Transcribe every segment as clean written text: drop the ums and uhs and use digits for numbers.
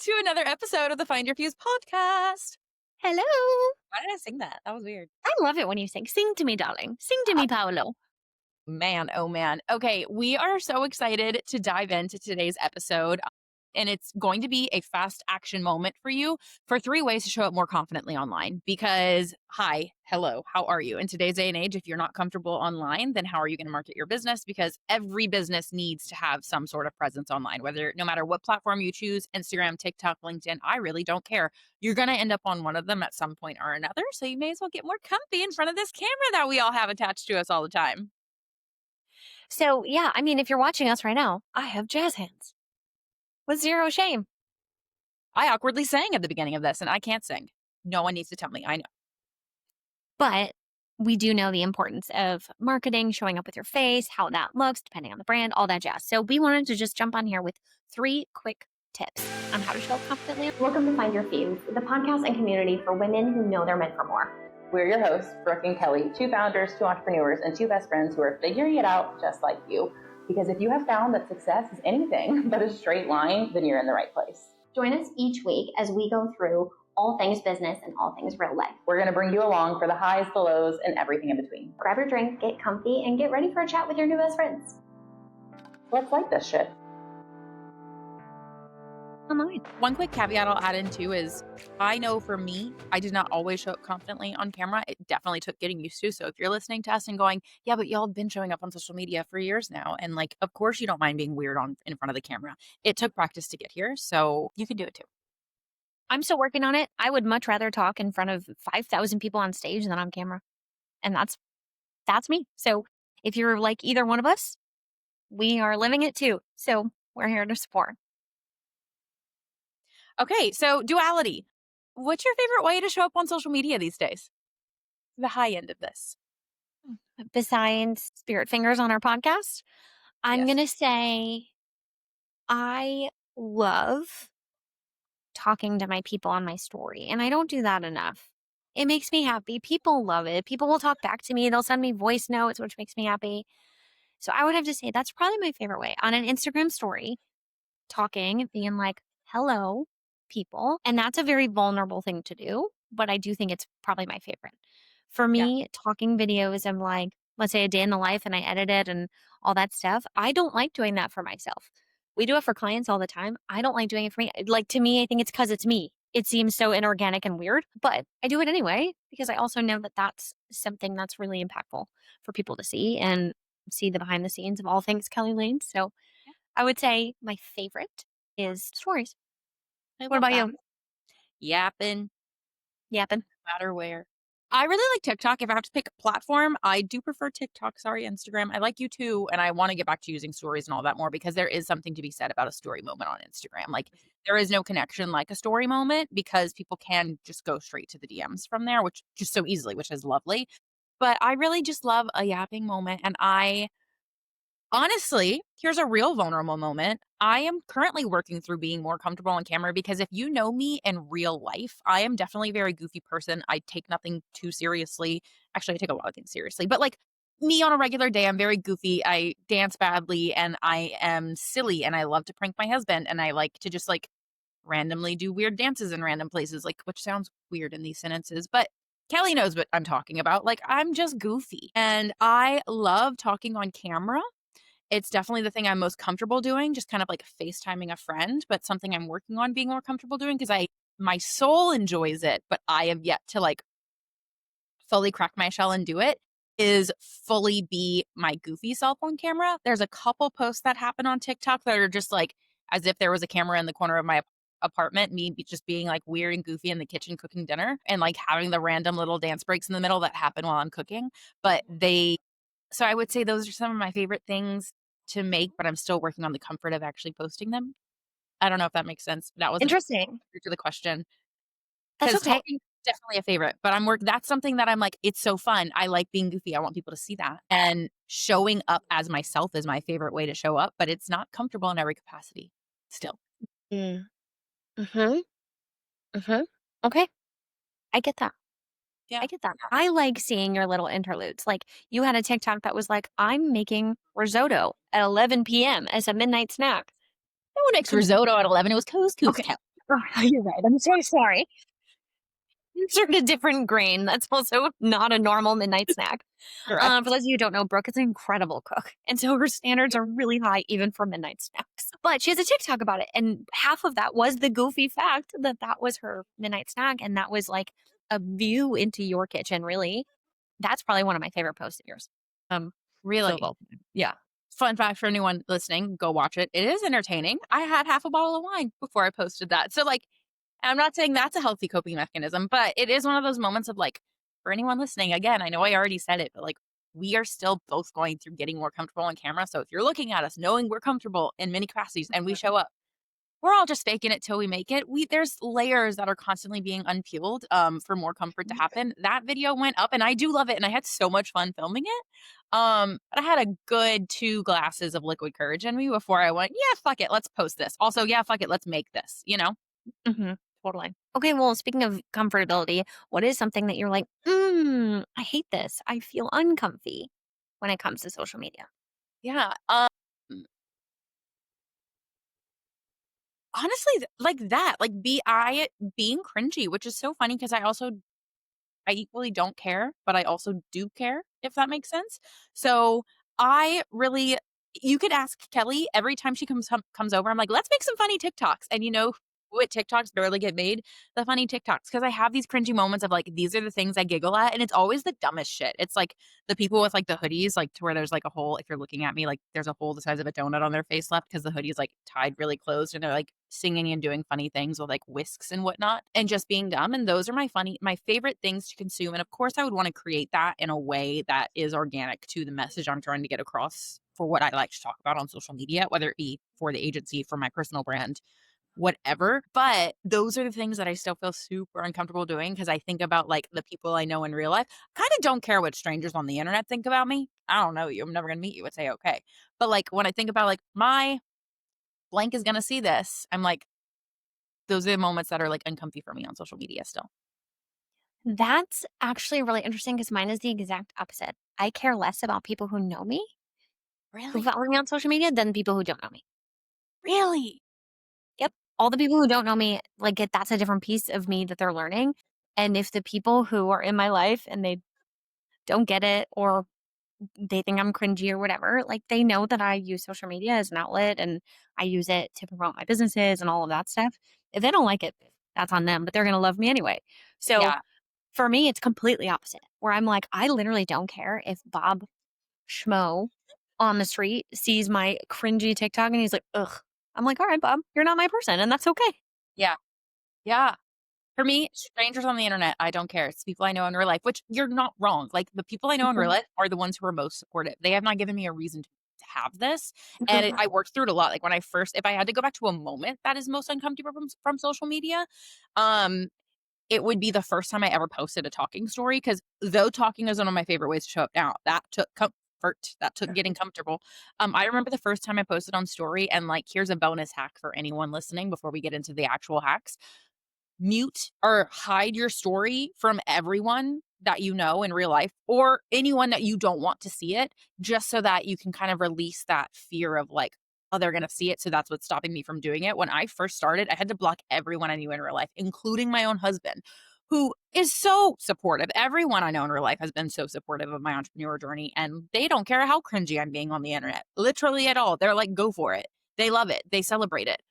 to another episode of the Find Your Fuze podcast. Hello. Why did I sing that? That was weird. I love it when you sing. Sing to me, darling. Sing to me, Paolo. Man, oh man. Okay, we are so excited to dive into today's episode. And it's going to be a fast action moment for you for 3 ways to show up more confidently online. Because, hi, hello, how are you? In today's day and age, if you're not comfortable online, then how are you going to market your business? Because every business needs to have some sort of presence online, no matter what platform you choose, Instagram, TikTok, LinkedIn, I really don't care. You're going to end up on one of them at some point or another. So you may as well get more comfy in front of this camera that we all have attached to us all the time. So, yeah, I mean, if you're watching us right now, I have jazz hands with zero shame. I awkwardly sang at the beginning of this, and I can't sing. No one needs to tell me. I know. But we do know the importance of marketing, showing up with your face, how that looks, depending on the brand, all that jazz. So we wanted to just jump on here with 3 quick tips on how to show up confidently. Welcome to Find Your Fuze, the podcast and community for women who know they're meant for more. We're your hosts, Brooke and Kelly, 2 founders, 2 entrepreneurs, and 2 best friends who are figuring it out just like you. Because if you have found that success is anything but a straight line, then you're in the right place. Join us each week as we go through all things business and all things real life. We're going to bring you along for the highs, the lows, and everything in between. Grab your drink, get comfy, and get ready for a chat with your new best friends. Let's like this shit. One quick caveat I'll add in too is I know for me, I did not always show up confidently on camera. It definitely took getting used to. So if you're listening to us and going, yeah, but y'all have been showing up on social media for years now. And like, of course you don't mind being weird in front of the camera. It took practice to get here. So you can do it too. I'm still working on it. I would much rather talk in front of 5,000 people on stage than on camera. And that's me. So if you're like either one of us, we are living it too. So we're here to support. Okay, so duality. What's your favorite way to show up on social media these days? The high end of this. Besides spirit fingers on our podcast, I'm going to say I love talking to my people on my story. And I don't do that enough. It makes me happy. People love it. People will talk back to me. They'll send me voice notes, which makes me happy. So I would have to say that's probably my favorite way. On an Instagram story, talking, being like, hello, people. And that's a very vulnerable thing to do. But I do think it's probably my favorite. For me, talking videos, I'm like, let's say a day in the life and I edit it and all that stuff. I don't like doing that for myself. We do it for clients all the time. I don't like doing it for me. Like, to me, I think it's because it's me. It seems so inorganic and weird, but I do it anyway because I also know that that's something that's really impactful for people to see and see the behind the scenes of all things Kelly Lane. So I would say my favorite is stories. What about you? Yapping. No matter where. I really like TikTok. If I have to pick a platform, I do prefer TikTok. Sorry, Instagram. I like you too. And I want to get back to using stories and all that more because there is something to be said about a story moment on Instagram. Like there is no connection like a story moment because people can just go straight to the DMs from there, which just so easily, which is lovely. But I really just love a yapping moment. And honestly, here's a real vulnerable moment. I am currently working through being more comfortable on camera because if you know me in real life, I am definitely a very goofy person. I take nothing too seriously. Actually, I take a lot of things seriously, but like me on a regular day, I'm very goofy. I dance badly and I am silly and I love to prank my husband and I like to just like randomly do weird dances in random places, like which sounds weird in these sentences, but Kelly knows what I'm talking about. Like I'm just goofy and I love talking on camera. It's definitely the thing I'm most comfortable doing, just kind of like FaceTiming a friend, but something I'm working on being more comfortable doing because my soul enjoys it, but I have yet to like fully crack my shell and do it, is fully be my goofy self on camera. There's a couple posts that happen on TikTok that are just like as if there was a camera in the corner of my apartment, just being like weird and goofy in the kitchen cooking dinner and like having the random little dance breaks in the middle that happen while I'm cooking. So I would say those are some of my favorite things to make, but I'm still working on the comfort of actually posting them. I don't know if that makes sense. That was Interesting. to the question. That's okay. Talking's definitely a favorite, but that's something that I'm like, it's so fun. I like being goofy. I want people to see that. And showing up as myself is my favorite way to show up, but it's not comfortable in every capacity still. Okay. I get that. Yeah. I get that. I like seeing your little interludes. Like you had a TikTok that was like, I'm making risotto at 11 p.m. as a midnight snack. No one makes risotto at 11. It was couscous. Okay. Oh, you're right. I'm so sorry. Insert a different grain. That's also not a normal midnight snack. For Correct. those of you who don't know, Brooke is an incredible cook. And so her standards are really high, even for midnight snacks. But she has a TikTok about it. And half of that was the goofy fact that that was her midnight snack. And that was like a view into your kitchen, really. That's probably one of my favorite posts of yours. So Really. well, yeah. Fun fact for anyone listening, go watch it. It is entertaining. I had half a bottle of wine before I posted that. So, like, I'm not saying that's a healthy coping mechanism, but it is one of those moments of like, for anyone listening, again, I know I already said it, but like, we are still both going through getting more comfortable on camera. So if you're looking at us knowing we're comfortable in many capacities and we show up, we're all just faking it till we make it. There's layers that are constantly being unpeeled for more comfort to happen. That video went up and I do love it and I had so much fun filming it. But I had a good 2 glasses of liquid courage in me before I went, yeah, fuck it, let's post this. Also, yeah, fuck it, let's make this, you know? Hmm. Totally. Okay, well, speaking of comfortability, what is something that you're like, I hate this. I feel uncomfy when it comes to social media? Yeah. Honestly, like that, like being cringy, which is so funny because I equally don't care, but I also do care, if that makes sense. So I really you could ask Kelly every time she comes over, I'm like, let's make some funny TikToks. And you know what TikToks barely get made? The funny TikToks. Because I have these cringy moments of like, these are the things I giggle at. And it's always the dumbest shit. It's like the people with like the hoodies, like to where there's like a hole. If you're looking at me, like there's a hole the size of a donut on their face left because the hoodie is like tied really closed and they're like singing and doing funny things with like whisks and whatnot and just being dumb. And those are my favorite things to consume. And of course, I would want to create that in a way that is organic to the message I'm trying to get across for what I like to talk about on social media, whether it be for the agency, for my personal brand, whatever. But those are the things that I still feel super uncomfortable doing because I think about like the people I know in real life. Kind of don't care what strangers on the internet think about me. I don't know you. I'm never going to meet you and say, okay. But like when I think about like my blank is going to see this, I'm like, those are the moments that are like uncomfy for me on social media still. That's actually really interesting because mine is the exact opposite. I care less about people who know me, who Really? follow me on social media, than people who don't know me. Really? Yep. All the people who don't know me, like, that's a different piece of me that they're learning. And if the people who are in my life and they don't get it or they think I'm cringy or whatever, like, they know that I use social media as an outlet and I use it to promote my businesses and all of that stuff. If they don't like it, that's on them, but they're going to love me anyway. So Yeah. for me, it's completely opposite, where I'm like, I literally don't care if Bob Schmo on the street sees my cringy TikTok and he's like, ugh. I'm like, all right, Bob, you're not my person, and that's okay. Yeah. Yeah. For me, strangers on the internet, I don't care. It's people I know in real life, which you're not wrong. Like the people I know in real life are the ones who are most supportive. They have not given me a reason to have this. And I worked through it a lot. Like when I first, if I had to go back to a moment that is most uncomfortable from social media, um, it would be the first time I ever posted a talking story. Cause though talking is one of my favorite ways to show up now, that took comfort. That took getting comfortable. I remember the first time I posted on story, and like, here's a bonus hack for anyone listening before we get into the actual hacks mute or hide your story from everyone that you know in real life or anyone that you don't want to see it, just so that you can kind of release that fear of like, oh, they're going to see it. So that's what's stopping me from doing it. When I first started, I had to block everyone I knew in real life, including my own husband, who is so supportive. Everyone I know in real life has been so supportive of my entrepreneur journey, and they don't care how cringy I'm being on the internet, literally at all. They're like, go for it. They love it. They celebrate it,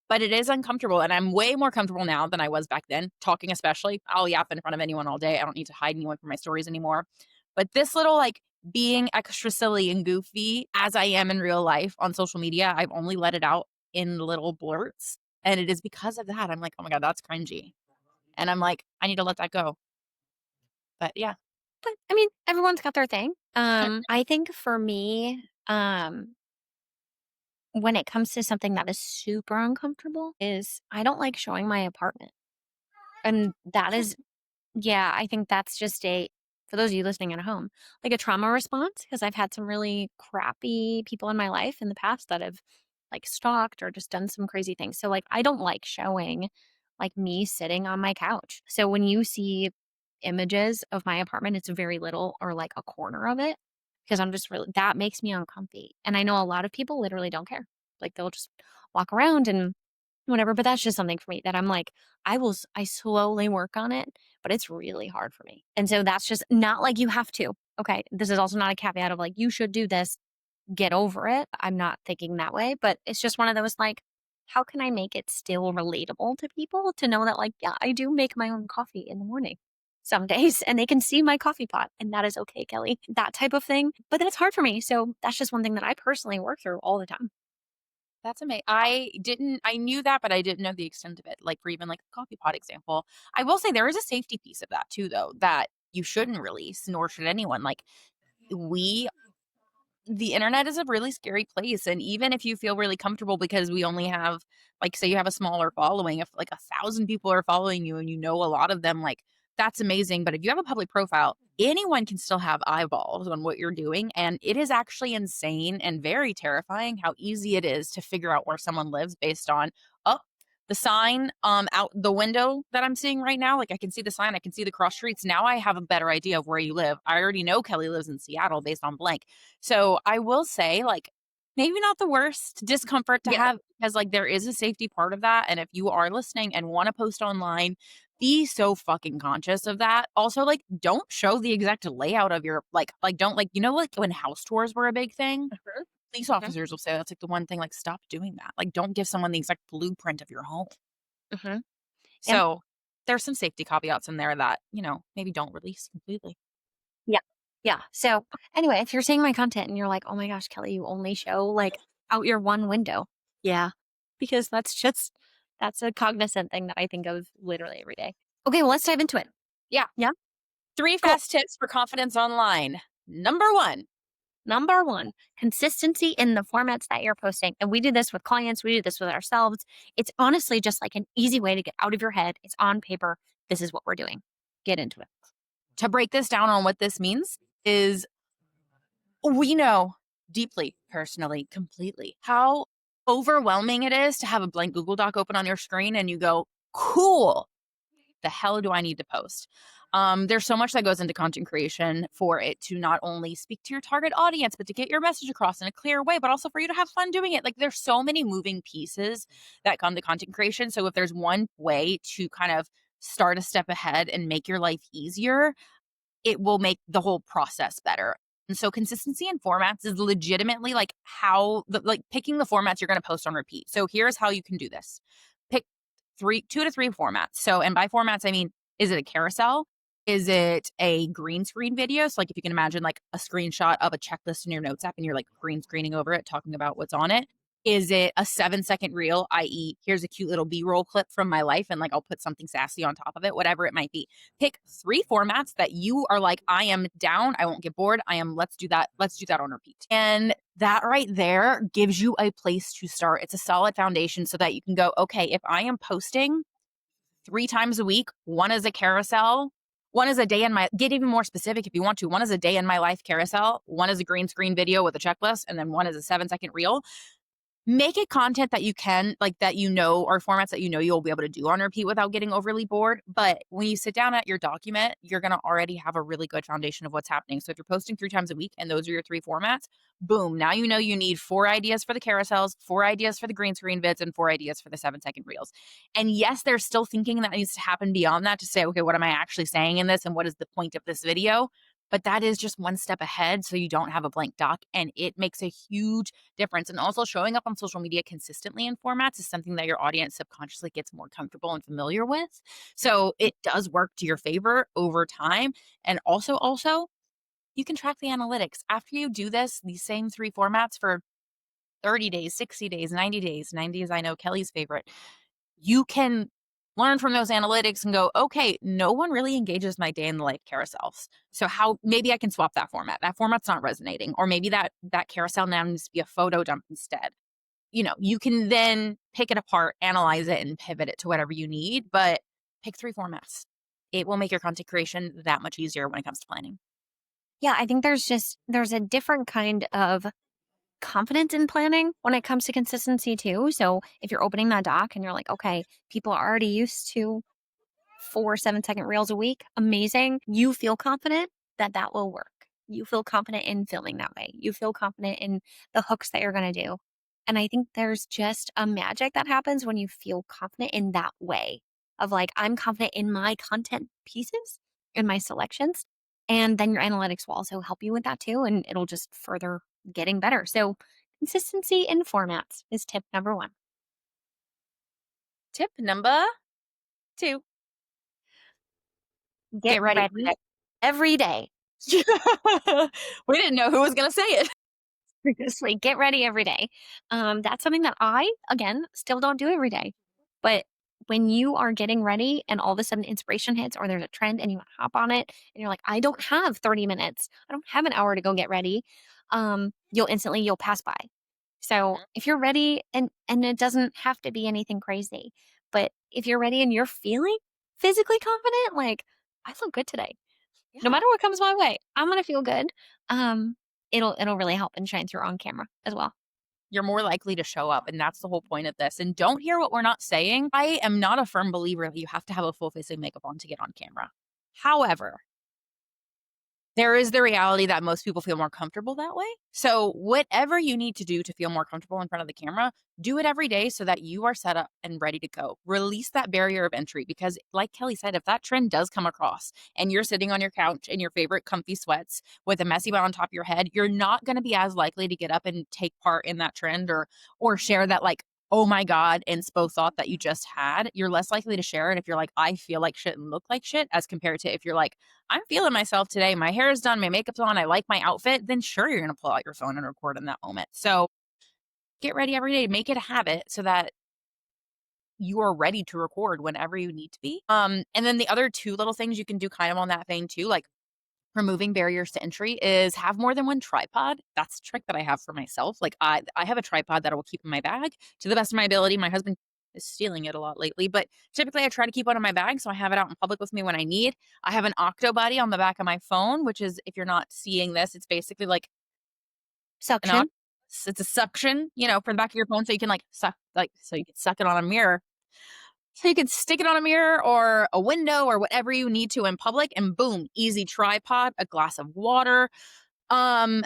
but it is uncomfortable, and I'm way more comfortable now than I was back then, talking especially. I'll yap in front of anyone all day. I don't need to hide anyone from my stories anymore. But this little, like, being extra silly and goofy as I am in real life on social media, I've only let it out in little blurts, and it is because of that. I'm like, "Oh my god, that's cringy." And I'm like, "I need to let that go." But yeah. But I mean, everyone's got their thing. I think for me, when it comes to something that is super uncomfortable, is I don't like showing my apartment. And that is, yeah, I think that's just for those of you listening at home, like a trauma response, because I've had some really crappy people in my life in the past that have like stalked or just done some crazy things. So, like, I don't like showing like me sitting on my couch. So, when you see images of my apartment, it's very little or like a corner of it because I'm just really, that makes me uncomfy. And I know a lot of people literally don't care. Like, they'll just walk around and whatever. But that's just something for me that I'm like, I slowly work on it, but it's really hard for me. And so that's just not like you have to. Okay. This is also not a caveat of like, you should do this, get over it. I'm not thinking that way, but it's just one of those like, how can I make it still relatable to people to know that, like, yeah, I do make my own coffee in the morning some days and they can see my coffee pot and that is okay, Kelly, that type of thing. But that's hard for me. So that's just one thing that I personally work through all the time. That's amazing. I knew that, but I didn't know the extent of it. Like for even like the coffee pot example, I will say there is a safety piece of that too, though, that you shouldn't release, nor should anyone. Like we the internet is a really scary place, and even if you feel really comfortable because we only have like, say you have a smaller following, if like 1,000 people are following you and you know a lot of them, like, that's amazing, but if you have a public profile, anyone can still have eyeballs on what you're doing, and it is actually insane and very terrifying how easy it is to figure out where someone lives based on, "Oh, the sign, out the window that I'm seeing right now, like, I can see the sign, I can see the cross streets, now I have a better idea of where you live. I already know Kelly lives in Seattle based on blank." So, I will say, like, maybe not the worst discomfort to Yeah. have because, like, there is a safety part of that, and if you are listening and wanna post online, be so fucking conscious of that. Also, like, don't show the exact layout of your don't like, like, when house tours were a big thing? Mhm, Police mhm, officers will say that's, like, the one thing, like, stop doing that. Like, don't give someone the exact blueprint of your home. mhm. And So, there's some safety caveats in there that, maybe don't release completely. yeah. Yeah. So anyway, if you're seeing my content and you're like, oh my gosh, Kelly, you only show like out your one window. Yeah. Because that's a cognizant thing that I think of literally every day. Okay, well, let's dive into it. Yeah. Yeah. 3 Cool. fast tips for confidence online. Number 1. Number one, consistency in the formats that you're posting. And we do this with clients, we do this with ourselves. It's honestly just like an easy way to get out of your head. It's on paper. This is what we're doing. Get into it. To break this down on what this means is we know deeply, personally, completely how overwhelming it is to have a blank Google Doc open on your screen and you go, "Cool. The hell do I need to post?" There's so much that goes into content creation for it to not only speak to your target audience, but to get your message across in a clear way, but also for you to have fun doing it. Like there's so many moving pieces that come to content creation. So if there's one way to kind of start a step ahead and make your life easier, it will make the whole process better. And so consistency in formats is legitimately like picking the formats you're going to post on repeat. So here's how you can do this. Pick 2 to 3 formats. So, and by formats, I mean, is it a carousel? Is it a green screen video? So like if you can imagine like a screenshot of a checklist in your notes app and you're like green screening over it, talking about what's on it. Is it a 7-second reel, i.e., here's a cute little B-roll clip from my life and like I'll put something sassy on top of it, whatever it might be. Pick 3 formats that you are like, I am down, I won't get bored. Let's do that. Let's do that on repeat. And that right there gives you a place to start. It's a solid foundation so that you can go, okay, if I am posting 3 times a week, one is a carousel, one is a day in my, get even more specific if you want to. One is a day in my life carousel, one is a green screen video with a checklist, and then one is a 7-second reel. Make it content that you can, like that or formats that you'll be able to do on repeat without getting overly bored. But when you sit down at your document, you're going to already have a really good foundation of what's happening. So if you're posting 3 times a week and those are your 3 formats, boom, now you need 4 ideas for the carousels, 4 ideas for the green screen vids, and 4 ideas for the 7-second reels. And yes, there's still thinking that needs to happen beyond that to say, okay, what am I actually saying in this? And what is the point of this video? But that is just one step ahead so you don't have a blank doc. And it makes a huge difference. And also showing up on social media consistently in formats is something that your audience subconsciously gets more comfortable and familiar with. So it does work to your favor over time. And also you can track the analytics. After you do these same 3 formats for 30 days, 60 days, 90 days, 90 is I know Kelly's favorite, you can learn from those analytics and go, okay, no one really engages my day in the life carousels. So how maybe I can swap that format. That format's not resonating. Or maybe that carousel now needs to be a photo dump instead. You can then pick it apart, analyze it, and pivot it to whatever you need. But pick 3 formats. It will make your content creation that much easier when it comes to planning. Yeah, I think there's a different kind of confidence in planning when it comes to consistency too. So if you're opening that doc and you're like, okay, people are already used to 4 7-second reels a week, amazing. You feel confident that that will work. You feel confident in filming that way. You feel confident in the hooks that you're going to do. And I think there's just a magic that happens when you feel confident in that way of like, I'm confident in my content pieces, in my selections. And then your analytics will also help you with that too. And it'll just further getting better. So consistency in formats is tip number one. Tip number 2. Get Get ready ready every day. We didn't know who was gonna say it. Seriously, get ready every day. That's something that I, again, still don't do every day. But when you are getting ready and all of a sudden inspiration hits or there's a trend and you hop on it and you're like, I don't have 30 minutes. I don't have an hour to go get ready. You'll pass by. So Mhm. if you're ready and it doesn't have to be anything crazy, but if you're ready and you're feeling physically confident, like I look good today. No Yeah. matter what comes my way, I'm gonna feel good. Um, it'll really help and shine through on camera as well. You're more likely to show up, and that's the whole point of this, and don't hear what we're not saying. I am not a firm believer that you have to have a full face of makeup on to get on camera. However, there is the reality that most people feel more comfortable that way. So, whatever you need to do to feel more comfortable in front of the camera, do it every day so that you are set up and ready to go. Release that barrier of entry because, like Kelly said, if that trend does come across and you're sitting on your couch in your favorite comfy sweats with a messy bun on top of your head, you're not going to be as likely to get up and take part in that trend or share that like oh my God, inspo thought that you just had, you're less likely to share it if you're like, I feel like shit and look like shit, as compared to if you're like, I'm feeling myself today. My hair is done. My makeup's on. I like my outfit. Then sure, you're going to pull out your phone and record in that moment. So get ready every day. Make it a habit so that you are ready to record whenever you need to be. And then the other two little things you can do kind of on that vein too, like removing barriers to entry is have more than one tripod. That's a trick that I have for myself. Like I have a tripod that I will keep in my bag to the best of my ability. My husband is stealing it a lot lately, but typically I try to keep one in my bag so I have it out in public with me when I need. I have an Octo Buddy on the back of my phone, which is if you're not seeing this, it's basically like an Suction. it's a suction, for the back of your phone so you can like suck so you can suck it on a mirror. So you can stick it on a mirror or a window or whatever you need to in public and boom, easy tripod, a glass of water. Um,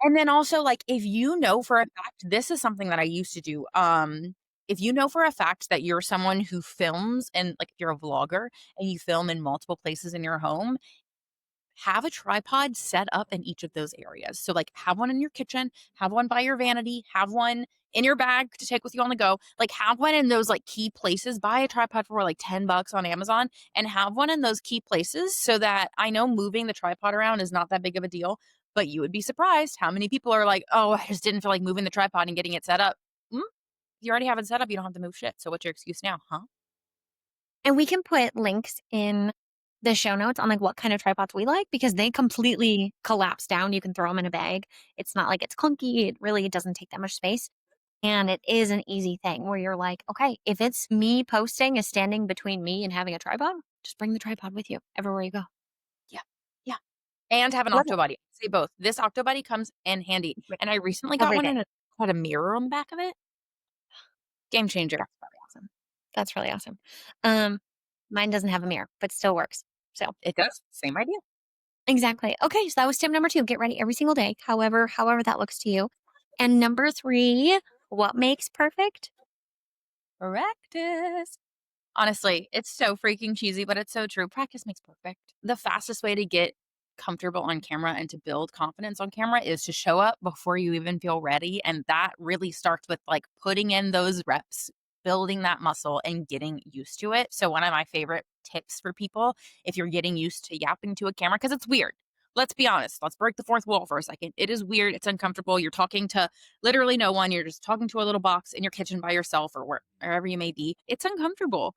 and then also like if you know for a fact, this is something that I used to do. If you know for a fact that you're someone who films and like if you're a vlogger and you film in multiple places in your home, have a tripod set up in each of those areas. So, like, have one in your kitchen, have one by your vanity, have one in your bag to take with you on the go. Like, have one in those like key places. Buy a tripod for like $10 on Amazon and have one in those key places so that I know moving the tripod around is not that big of a deal. But you would be surprised how many people are like, oh, I just didn't feel like moving the tripod and getting it set up. Mm, you already have it set up. You don't have to move shit. So, what's your excuse now, huh? And we can put links in the show notes on like what kind of tripods we like because they completely collapse down. You can throw them in a bag. It's not like it's clunky. It really doesn't take that much space. And it is an easy thing where you're like, okay, if it's me posting is standing between me and having a tripod, just bring the tripod with you everywhere you go. Yeah. Yeah. And have an Love it. Octobody. Say both. This Octobody comes in handy, and I recently got Every one day. and it had a mirror on the back of it. Game changer. That's really awesome. That's really awesome. Um, Mine doesn't have a mirror, but still works. So It does. Same idea. exactly. Okay, so that was tip number 2. Get ready every single day, however that looks to you. And number 3, what makes perfect? Practice. Honestly, it's so freaking cheesy, but it's so true. Practice makes perfect. The fastest way to get comfortable on camera and to build confidence on camera is to show up before you even feel ready. And that really starts with like putting in those reps, building that muscle and getting used to it. So, one of my favorite tips for people, if you're getting used to yapping to a camera, because it's weird. Let's be honest. Let's break the fourth wall for a second. It is weird. It's uncomfortable. You're talking to literally no one. You're just talking to a little box in your kitchen by yourself or wherever you may be. It's uncomfortable.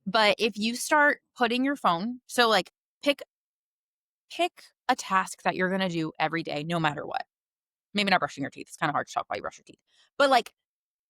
But if you start putting your phone, so like pick a task that you're gonna do every day, no matter what. Maybe not brushing your teeth. It's kind of hard to talk while you brush your teeth. But like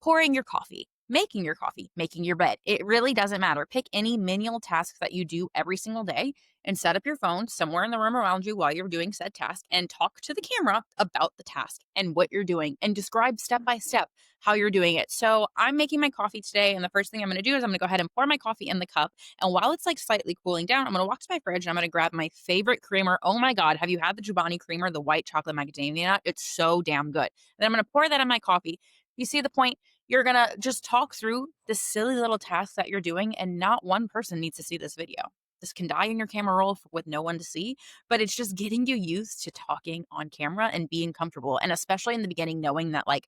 pouring your coffee, making your bed. It really doesn't matter. Pick any menial tasks that you do every single day and set up your phone somewhere in the room around you while you're doing said task and talk to the camera about the task and what you're doing and describe step by step how you're doing it. So I'm making my coffee today, and the first thing I'm going to do is I'm going to go ahead and pour my coffee in the cup. And while it's like slightly cooling down, I'm going to walk to my fridge and I'm going to grab my favorite creamer. Oh my God, have you had the Chobani creamer, the white chocolate macadamia nut? It's so damn good. Then I'm going to pour that in my coffee. You see the point? You're going to just talk through this silly little task that you're doing, and not one person needs to see this video. This can die in your camera roll with no one to see, but it's just getting you used to talking on camera and being comfortable. And especially in the beginning, knowing that like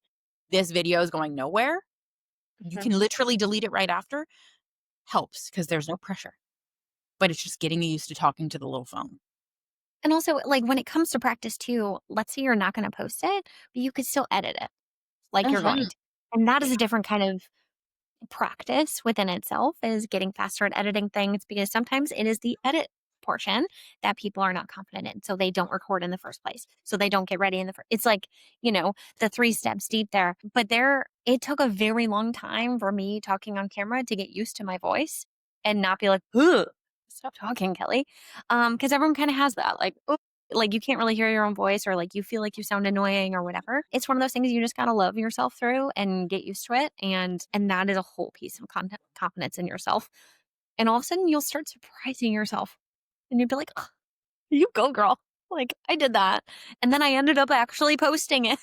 this video is going nowhere, you Mhm. can literally delete it right after, helps because there's no pressure. But it's just getting you used to talking to the little phone. And also, like, when it comes to practice too, let's say you're not gonna post it, but you could still edit it like you're Mhm. going to. And that is Yeah. a different kind of practice within itself, is getting faster at editing things, because sometimes it is the edit portion that people are not confident in. So they don't record in the first place. So they don't get ready in the first. It's like, the 3 steps deep there. But it took a very long time for me talking on camera to get used to my voice and not be like, ugh, stop talking, Kelly. Because everyone kind of has that. Like, "Oh," like you can't really hear your own voice, or like you feel like you sound annoying or whatever. It's one of those things you just gotta love yourself through and get used to it. And that is a whole piece of confidence in yourself. And all of a sudden you'll start surprising yourself. And you'll be like, "Ugh, you go, girl. Like I did that." And then I ended up actually posting it.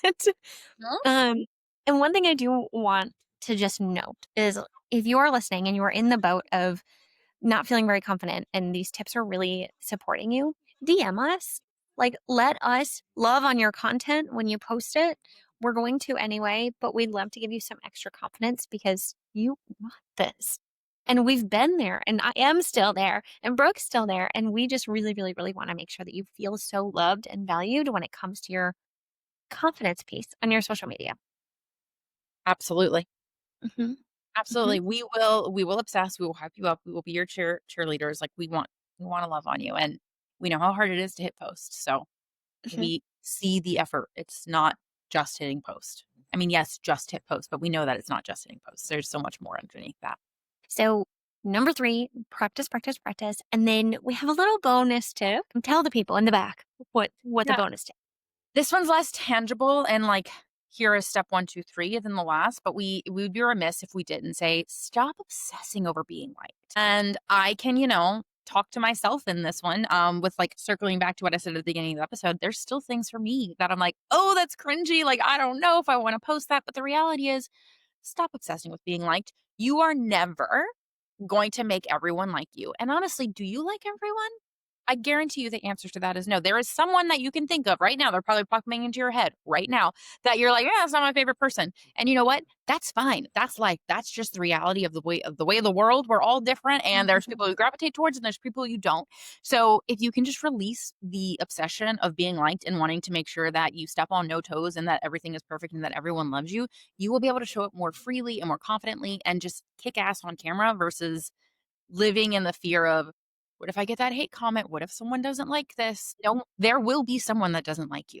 um, and one thing I do want to just note is, if you are listening and you are in the boat of not feeling very confident and these tips are really supporting you, DM us. Like, let us love on your content when you post it. We're going to anyway, but we'd love to give you some extra confidence because you want this. And we've been there, and I am still there, and Brooke's still there. And we just really, really, really want to make sure that you feel so loved and valued when it comes to your confidence piece on your social media. Absolutely. Hmm. Hmm. Absolutely. We will obsess, we will hype you up, we will be your cheerleaders. Like we want to love on you, and we know how hard it is to hit post. So Hmm. we see the effort. It's not just hitting post. I mean, yes, just hit post, but we know that it's not just hitting post. There's so much more underneath that. So, number 3, practice, practice, practice. And then we have a little bonus tip. Tell the people in the back what the Yeah. bonus tip. This one's less tangible and like here is step 1, 2, 3 than the last, but we would be remiss if we didn't say stop obsessing over being right. And I can, talk to myself in this one. With like circling back to what I said at the beginning of the episode, there's still things for me that I'm like, oh, that's cringy. Like, I don't know if I want to post that. But the reality is, stop obsessing with being liked. You are never going to make everyone like you. And honestly, do you like everyone? I guarantee you the answer to that is no. There is someone that you can think of right now. They're probably popping into your head right now that you're like, yeah, that's not my favorite person. And you know what? That's fine. That's life. That's just the reality of the world. We're all different, and there's Mhm. people you gravitate towards, and there's people you don't. So if you can just release the obsession of being liked and wanting to make sure that you step on no toes and that everything is perfect and that everyone loves you, you will be able to show up more freely and more confidently and just kick ass on camera versus living in the fear of, what if I get that hate comment? What if someone doesn't like this? No, there will be someone that doesn't like you.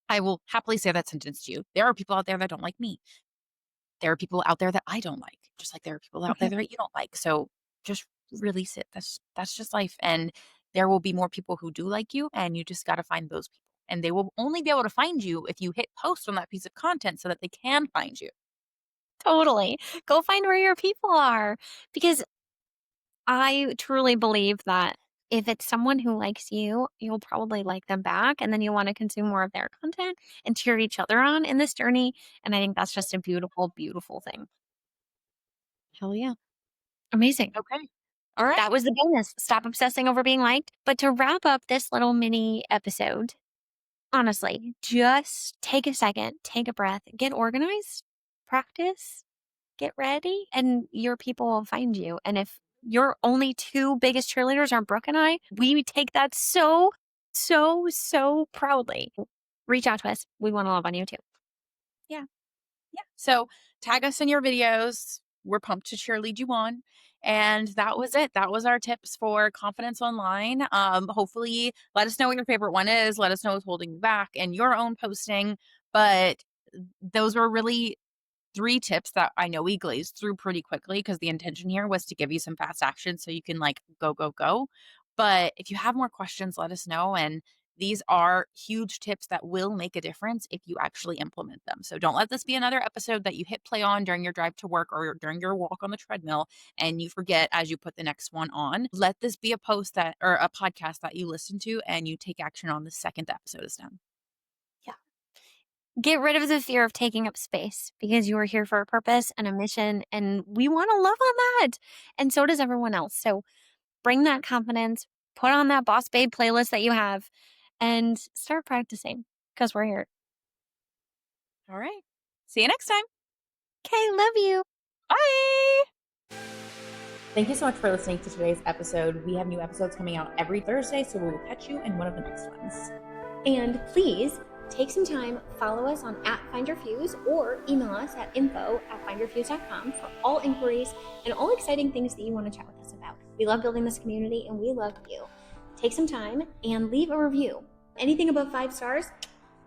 I will happily say that sentence to you. There are people out there that don't like me. There are people out there that I don't like, just like there are people out there Mhm. that you don't like. So just release it. That's just life. And there will be more people who do like you, and you just got to find those people. And they will only be able to find you if you hit post on that piece of content so that they can find you. Totally. Go find where your people are, because I truly believe that if it's someone who likes you, you'll probably like them back, and then you want to consume more of their content and cheer each other on in this journey. And I think that's just a beautiful, beautiful thing. Hell yeah. Amazing. Okay. All right. That was the bonus. Stop obsessing over being liked. But to wrap up this little mini episode, honestly, just take a second, take a breath, get organized, practice, get ready, and your people will find you. And if your only 2 biggest cheerleaders are Brooke and I, we take that so, so, so proudly. Reach out to us. We want to love on you too. Yeah. Yeah. So tag us in your videos. We're pumped to cheerlead you on. And that was it. That was our tips for confidence online. Hopefully, let us know what your favorite one is. Let us know what's holding you back in your own posting. But those were really 3 tips that I know we glazed through pretty quickly because the intention here was to give you some fast action so you can like go, go, go. But if you have more questions, let us know. And these are huge tips that will make a difference if you actually implement them. So don't let this be another episode that you hit play on during your drive to work or during your walk on the treadmill and you forget as you put the next one on. Let this be a post that or a podcast that you listen to and you take action on the second the episode is done. Yeah. Get rid of the fear of taking up space because you are here for a purpose and a mission, and we want to love on that. And so does everyone else. So bring that confidence, put on that Boss Babe playlist that you have, and start practicing because we're here. All right. See you next time. Okay, love you. Bye. Thank you so much for listening to today's episode. We have new episodes coming out every Thursday, so we will catch you in one of the next ones. And please take some time, follow us on @FindYourFuze or email us at info@findyourfuse.com for all inquiries and all exciting things that you want to chat with us about. We love building this community and we love you. Take some time and leave a review. Anything above 5 stars,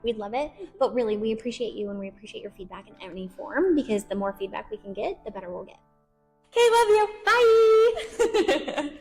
we'd love it. But really, we appreciate you and we appreciate your feedback in any form because the more feedback we can get, the better we'll get. Okay, love you. Bye.